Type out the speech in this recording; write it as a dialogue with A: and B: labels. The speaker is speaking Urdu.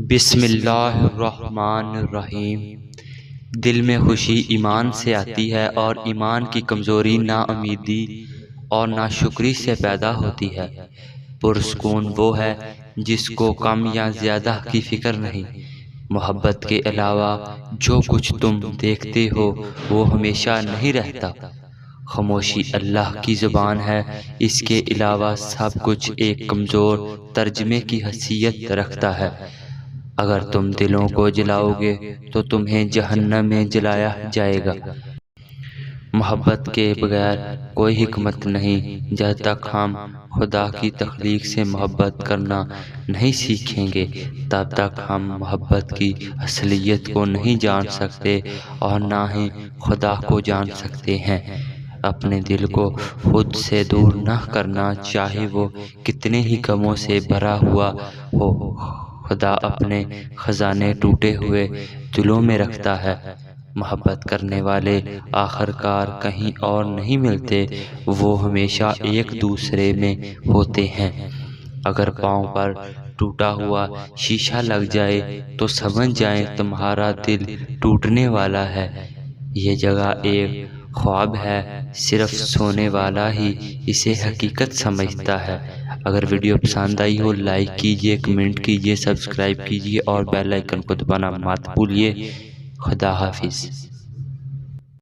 A: بسم اللہ الرحمن الرحیم۔ دل میں خوشی ایمان سے آتی ہے اور ایمان کی کمزوری نا امیدی اور ناشکری سے پیدا ہوتی ہے۔ پرسکون وہ ہے جس کو کم یا زیادہ کی فکر نہیں۔ محبت کے علاوہ جو کچھ تم دیکھتے ہو وہ ہمیشہ نہیں رہتا۔ خاموشی اللہ کی زبان ہے، اس کے علاوہ سب کچھ ایک کمزور ترجمے کی حیثیت رکھتا ہے۔ اگر تم دلوں کو جلاؤ گے تو تمہیں جہنم میں جلایا جائے گا۔ محبت کے بغیر کوئی حکمت نہیں۔ جب تک ہم خدا کی تخلیق سے محبت کرنا نہیں سیکھیں گے تب تک ہم محبت کی اصلیت کو نہیں جان سکتے اور نہ ہی خدا کو جان سکتے ہیں۔ اپنے دل کو خود سے دور نہ کرنا، چاہے وہ کتنے ہی غموں سے بھرا ہوا ہو۔ خدا اپنے خزانے ٹوٹے ہوئے دلوں میں رکھتا ہے۔ محبت کرنے والے آخر کار کہیں اور نہیں ملتے، وہ ہمیشہ ایک دوسرے میں ہوتے ہیں۔ اگر پاؤں پر ٹوٹا ہوا شیشہ لگ جائے تو سمجھ جائیں تمہارا دل ٹوٹنے والا ہے۔ یہ جگہ ایک خواب ہے، صرف سونے والا ہی اسے حقیقت سمجھتا ہے۔ اگر ویڈیو پسند آئی ہو لائک کیجیے، کمنٹ کیجیے، سبسکرائب کیجیے اور بیل آئیکن کو دبانا مت بھولیے۔ خدا حافظ۔